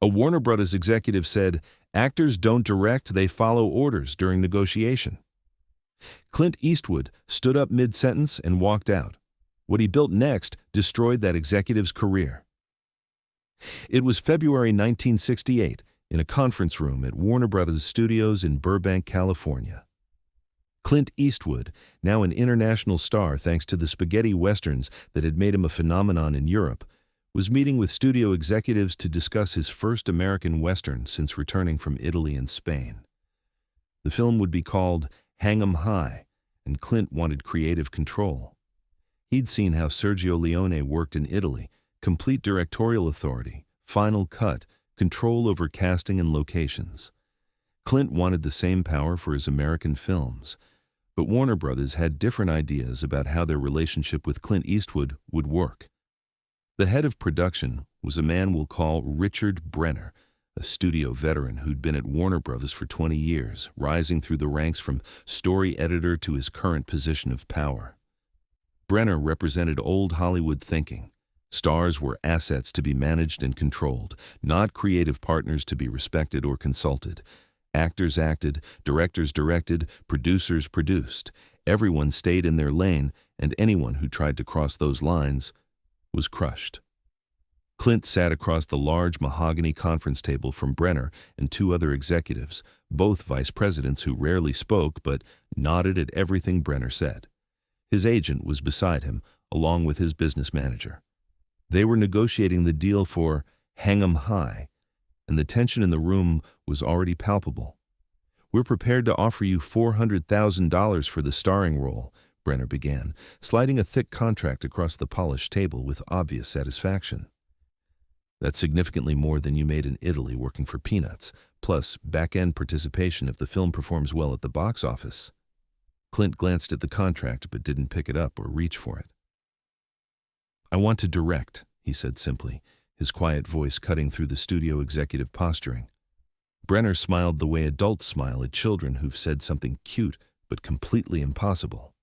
A Warner Brothers executive said, "Actors don't direct, they follow orders" during negotiation. Clint Eastwood stood up mid-sentence and walked out. What he built next destroyed that executive's career. It was February 1968 in a conference room at Warner Brothers Studios in Burbank, California. Clint Eastwood, now an international star thanks to the spaghetti westerns that had made him a phenomenon in Europe, was meeting with studio executives to discuss his first American western since returning from Italy and Spain. The film would be called Hang 'em High, and Clint wanted creative control. He'd seen how Sergio Leone worked in Italy: complete directorial authority, final cut, control over casting and locations. Clint wanted the same power for his American films, but Warner Brothers had different ideas about how their relationship with Clint Eastwood would work. The head of production was a man we'll call Richard Brenner, a studio veteran who'd been at Warner Brothers for 20 years, rising through the ranks from story editor to his current position of power. Brenner represented old Hollywood thinking. Stars were assets to be managed and controlled, not creative partners to be respected or consulted. Actors acted, directors directed, producers produced. Everyone stayed in their lane, and anyone who tried to cross those lines was crushed. Clint sat across the large mahogany conference table from Brenner and two other executives, both vice presidents who rarely spoke but nodded at everything Brenner said. His agent was beside him, along with his business manager. They were negotiating the deal for Hang 'em High, and the tension in the room was already palpable. "We're prepared to offer you $400,000 for the starring role," Brenner began, sliding a thick contract across the polished table with obvious satisfaction. "That's significantly more than you made in Italy working for peanuts, plus back-end participation if the film performs well at the box office." Clint glanced at the contract but didn't pick it up or reach for it. "I want to direct," he said simply, his quiet voice cutting through the studio executive posturing. Brenner smiled the way adults smile at children who've said something cute but completely impossible.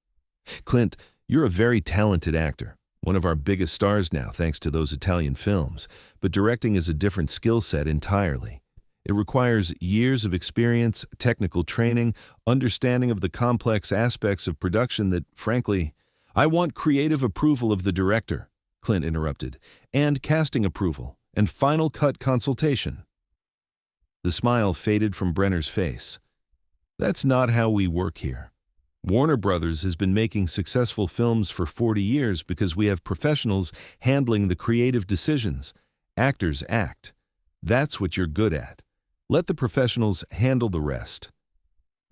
"Clint, you're a very talented actor, one of our biggest stars now thanks to those Italian films, but directing is a different skill set entirely. It requires years of experience, technical training, understanding of the complex aspects of production that, frankly—" "I want creative approval of the director," Clint interrupted, "and casting approval, and final cut consultation." The smile faded from Brenner's face. "That's not how we work here. Warner Brothers has been making successful films for 40 years because we have professionals handling the creative decisions. Actors act. That's what you're good at. Let the professionals handle the rest."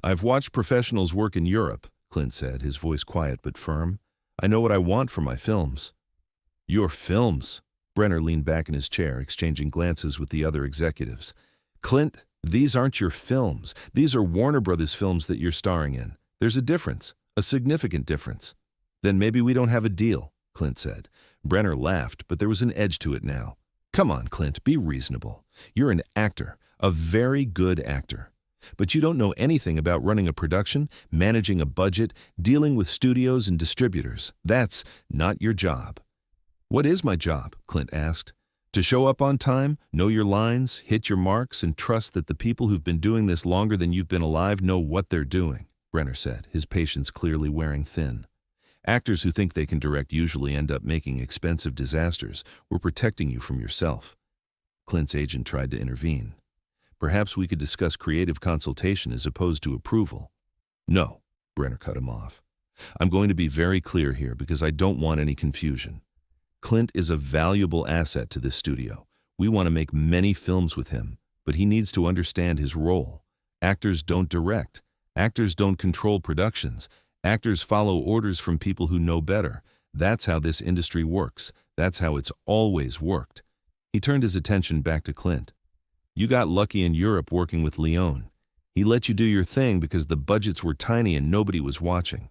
"I've watched professionals work in Europe," Clint said, his voice quiet but firm. "I know what I want for my films." "Your films?" Brenner leaned back in his chair, exchanging glances with the other executives. "Clint, these aren't your films. These are Warner Brothers films that you're starring in. There's a difference, a significant difference." "Then maybe we don't have a deal," Clint said. Brenner laughed, but there was an edge to it now. "Come on, Clint, be reasonable. You're an actor, a very good actor. But you don't know anything about running a production, managing a budget, dealing with studios and distributors. That's not your job." "What is my job?" Clint asked. "To show up on time, know your lines, hit your marks, and trust that the people who've been doing this longer than you've been alive know what they're doing," Brenner said, his patience clearly wearing thin. "Actors who think they can direct usually end up making expensive disasters. We're protecting you from yourself." Clint's agent tried to intervene. "Perhaps we could discuss creative consultation as opposed to approval." "No," Brenner cut him off. "I'm going to be very clear here because I don't want any confusion. Clint is a valuable asset to this studio. We want to make many films with him, but he needs to understand his role. Actors don't direct. Actors don't control productions. Actors follow orders from people who know better. That's how this industry works. That's how it's always worked." He turned his attention back to Clint. "You got lucky in Europe working with Leone. He let you do your thing because the budgets were tiny and nobody was watching.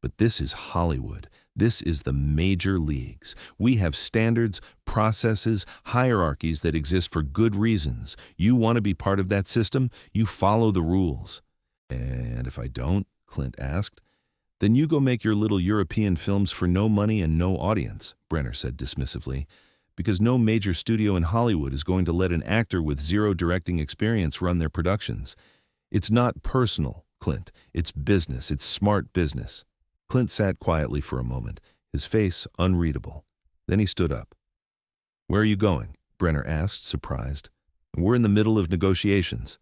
But this is Hollywood. This is the major leagues. We have standards, processes, hierarchies that exist for good reasons. You want to be part of that system? You follow the rules." "And if I don't?" Clint asked. "Then you go make your little European films for no money and no audience," Brenner said dismissively. because no major studio in Hollywood is going to let an actor with zero directing experience run their productions. It's not personal, Clint. It's business. It's smart business. Clint sat quietly for a moment, his face unreadable. Then he stood up. "Where are you going?" Brenner asked, surprised. "We're in the middle of negotiations."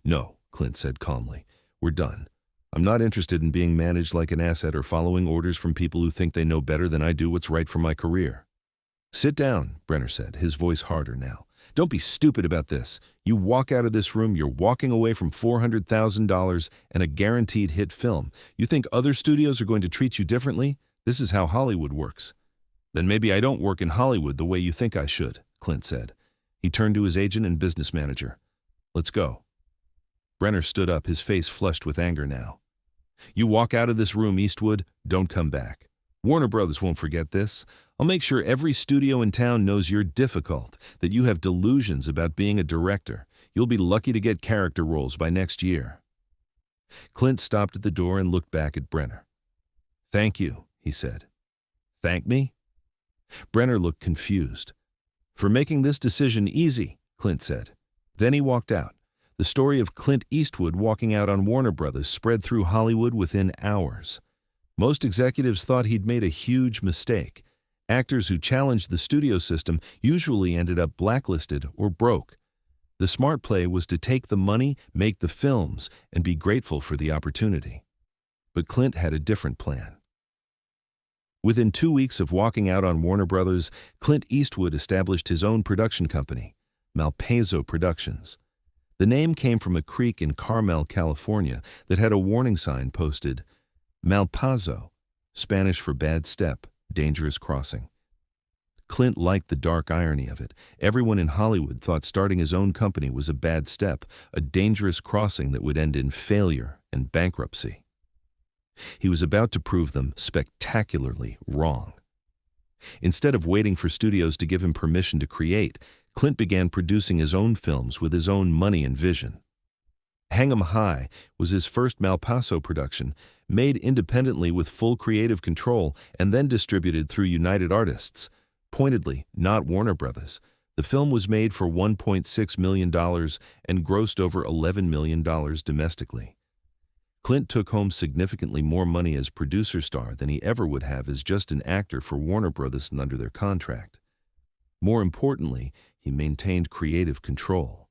"No," Clint said calmly. "We're done. I'm not interested in being managed like an asset or following orders from people who think they know better than I do what's right for my career." "Sit down," Brenner said, his voice harder now. "Don't be stupid about this. You walk out of this room, you're walking away from $400,000 and a guaranteed hit film. You think other studios are going to treat you differently? This is how Hollywood works." "Then maybe I don't work in Hollywood the way you think I should," Clint said. He turned to his agent and business manager. "Let's go." Brenner stood up, his face flushed with anger now. "You walk out of this room, Eastwood, don't come back. Warner Brothers won't forget this. I'll make sure every studio in town knows you're difficult, that you have delusions about being a director. You'll be lucky to get character roles by next year." Clint stopped at the door and looked back at Brenner. "Thank you," he said. "Thank me?" Brenner looked confused. "For making this decision easy," Clint said. Then he walked out. The story of Clint Eastwood walking out on Warner Brothers spread through Hollywood within hours. Most executives thought he'd made a huge mistake. Actors who challenged the studio system usually ended up blacklisted or broke. The smart play was to take the money, make the films, and be grateful for the opportunity. But Clint had a different plan. Within 2 weeks of walking out on Warner Brothers, Clint Eastwood established his own production company, Malpaso Productions. The name came from a creek in Carmel, California, that had a warning sign posted, "Malpaso," Spanish for bad step, dangerous crossing. Clint liked the dark irony of it. Everyone in Hollywood thought starting his own company was a bad step, a dangerous crossing that would end in failure and bankruptcy. He was about to prove them spectacularly wrong. Instead of waiting for studios to give him permission to create, Clint began producing his own films with his own money and vision. Hang 'em High was his first Malpaso production, made independently with full creative control and then distributed through United Artists. Pointedly, not Warner Brothers. The film was made for $1.6 million and grossed over $11 million domestically. Clint took home significantly more money as producer star than he ever would have as just an actor for Warner Brothers and under their contract. More importantly, he maintained creative control.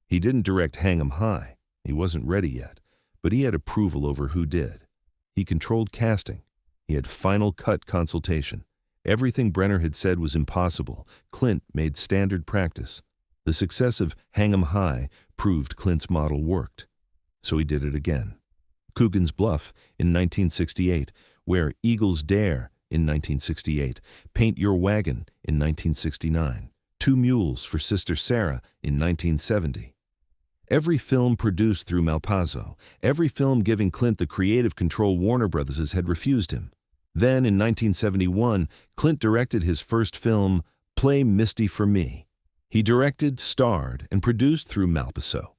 He didn't direct Hang 'em High. He wasn't ready yet, but he had approval over who did. He controlled casting. He had final cut consultation. Everything Brenner had said was impossible. Clint made standard practice. The success of Hang 'em High proved Clint's model worked. So he did it again. Coogan's Bluff in 1968, Where Eagles Dare in 1968, Paint Your Wagon in 1969, Two Mules for Sister Sarah in 1970. Every film produced through Malpaso, every film giving Clint the creative control Warner Brothers had refused him. Then, in 1971, Clint directed his first film, Play Misty for Me. He directed, starred, and produced through Malpaso.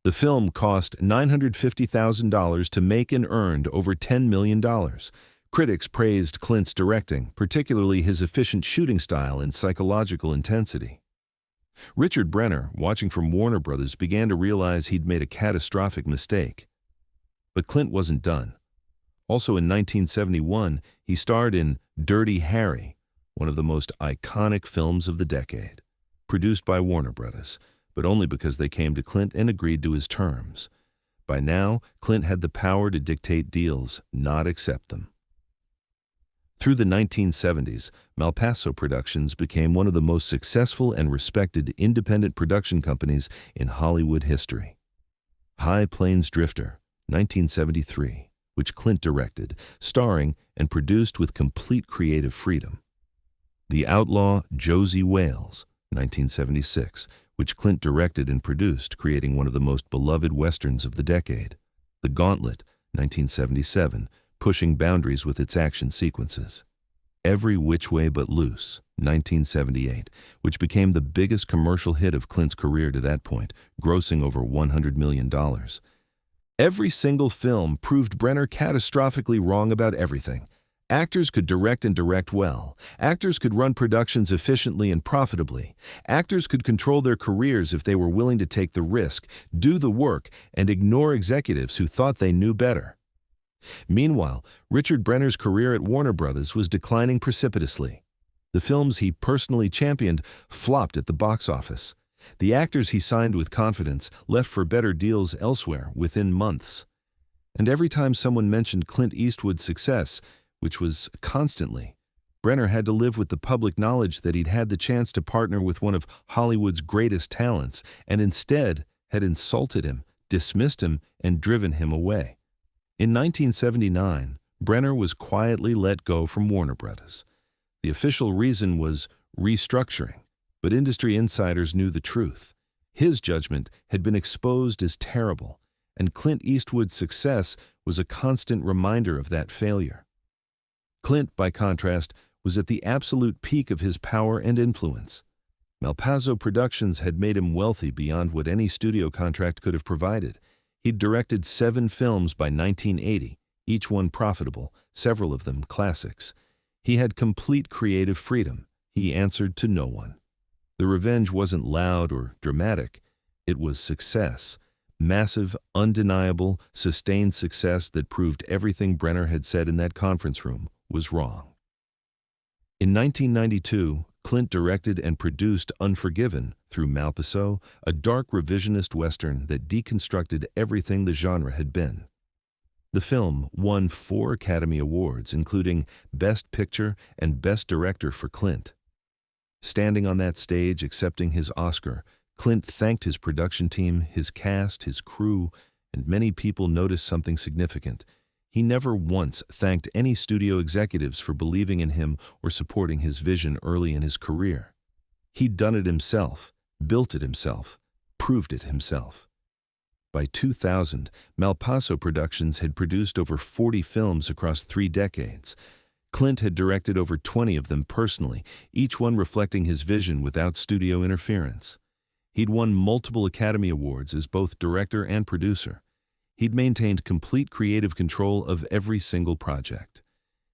The film cost $950,000 to make and earned over $10 million. Critics praised Clint's directing, particularly his efficient shooting style and psychological intensity. Richard Brenner, watching from Warner Brothers, began to realize he'd made a catastrophic mistake. But Clint wasn't done. Also in 1971, he starred in Dirty Harry, one of the most iconic films of the decade, produced by Warner Brothers, but only because they came to Clint and agreed to his terms. By now, Clint had the power to dictate deals, not accept them. Through the 1970s, Malpaso Productions became one of the most successful and respected independent production companies in Hollywood history. High Plains Drifter, 1973, which Clint directed, starring and produced with complete creative freedom. The Outlaw Josie Wales, 1976, which Clint directed and produced, creating one of the most beloved westerns of the decade. The Gauntlet, 1977, pushing boundaries with its action sequences. Every Which Way But Loose, 1978, which became the biggest commercial hit of Clint's career to that point, grossing over $100 million. Every single film proved Brenner catastrophically wrong about everything. Actors could direct and direct well. Actors could run productions efficiently and profitably. Actors could control their careers if they were willing to take the risk, do the work, and ignore executives who thought they knew better. Meanwhile, Richard Brenner's career at Warner Brothers was declining precipitously. The films he personally championed flopped at the box office. The actors he signed with confidence left for better deals elsewhere within months. And every time someone mentioned Clint Eastwood's success, which was constantly, Brenner had to live with the public knowledge that he'd had the chance to partner with one of Hollywood's greatest talents and instead had insulted him, dismissed him, and driven him away. In 1979, Brenner was quietly let go from Warner Brothers. The official reason was restructuring, but industry insiders knew the truth. His judgment had been exposed as terrible, and Clint Eastwood's success was a constant reminder of that failure. Clint, by contrast, was at the absolute peak of his power and influence. Malpaso Productions had made him wealthy beyond what any studio contract could have provided. He'd directed 7 films by 1980, each one profitable, several of them classics. He had complete creative freedom. He answered to no one. The revenge wasn't loud or dramatic. It was success. Massive, undeniable, sustained success that proved everything Brenner had said in that conference room was wrong. In 1992, Clint directed and produced Unforgiven through Malpaso, a dark revisionist Western that deconstructed everything the genre had been. The film won 4 Academy Awards, including Best Picture and Best Director for Clint. Standing on that stage accepting his Oscar, Clint thanked his production team, his cast, his crew, and many people noticed something significant. He never once thanked any studio executives for believing in him or supporting his vision early in his career. He'd done it himself, built it himself, proved it himself. By 2000, Malpaso Productions had produced over 40 films across 3 decades. Clint had directed over 20 of them personally, each one reflecting his vision without studio interference. He'd won multiple Academy Awards as both director and producer. He'd maintained complete creative control of every single project.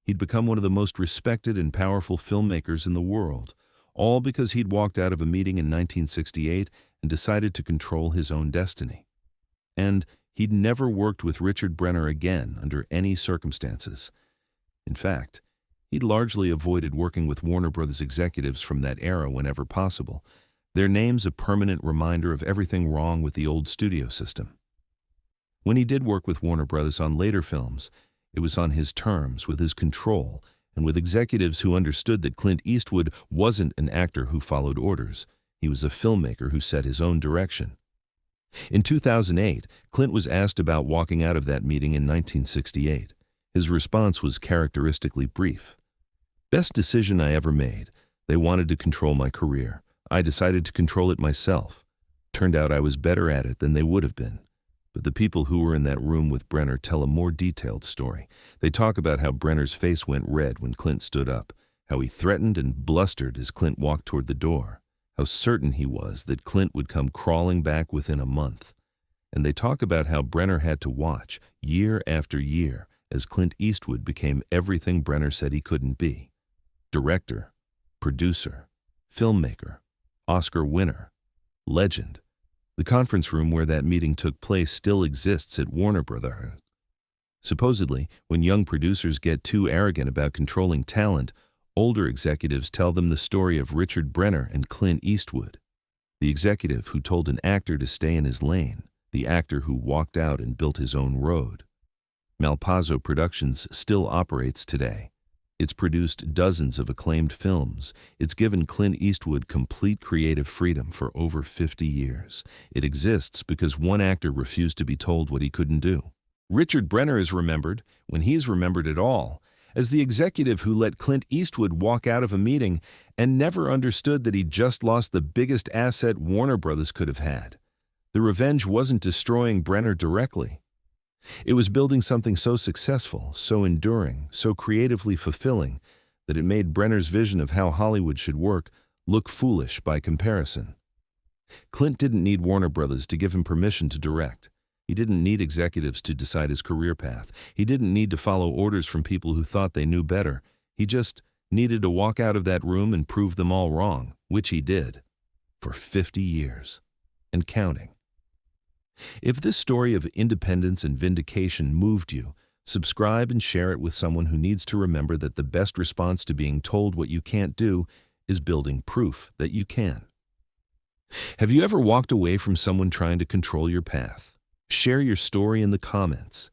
He'd become one of the most respected and powerful filmmakers in the world, all because he'd walked out of a meeting in 1968 and decided to control his own destiny. And he'd never worked with Richard Brenner again under any circumstances. In fact, he'd largely avoided working with Warner Brothers executives from that era whenever possible, their names a permanent reminder of everything wrong with the old studio system. When he did work with Warner Brothers on later films, it was on his terms, with his control, and with executives who understood that Clint Eastwood wasn't an actor who followed orders. He was a filmmaker who set his own direction. In 2008, Clint was asked about walking out of that meeting in 1968. His response was characteristically brief. "Best decision I ever made. They wanted to control my career. I decided to control it myself. Turned out I was better at it than they would have been." But the people who were in that room with Brenner tell a more detailed story. They talk about how Brenner's face went red when Clint stood up, how he threatened and blustered as Clint walked toward the door, how certain he was that Clint would come crawling back within a month. And they talk about how Brenner had to watch, year after year, as Clint Eastwood became everything Brenner said he couldn't be. Director, producer, filmmaker, Oscar winner, legend. The conference room where that meeting took place still exists at Warner Brothers. Supposedly, when young producers get too arrogant about controlling talent, older executives tell them the story of Richard Brenner and Clint Eastwood. The executive who told an actor to stay in his lane, the actor who walked out and built his own road. Malpaso Productions still operates today. It's produced dozens of acclaimed films. It's given Clint Eastwood complete creative freedom for over 50 years. It exists because one actor refused to be told what he couldn't do. Richard Brenner is remembered, when he's remembered at all, as the executive who let Clint Eastwood walk out of a meeting and never understood that he'd just lost the biggest asset Warner Brothers could have had. The revenge wasn't destroying Brenner directly. It was building something so successful, so enduring, so creatively fulfilling, that it made Brenner's vision of how Hollywood should work look foolish by comparison. Clint didn't need Warner Brothers to give him permission to direct. He didn't need executives to decide his career path. He didn't need to follow orders from people who thought they knew better. He just needed to walk out of that room and prove them all wrong, which he did, for 50 years, and counting. If this story of independence and vindication moved you, subscribe and share it with someone who needs to remember that the best response to being told what you can't do is building proof that you can. Have you ever walked away from someone trying to control your path? Share your story in the comments.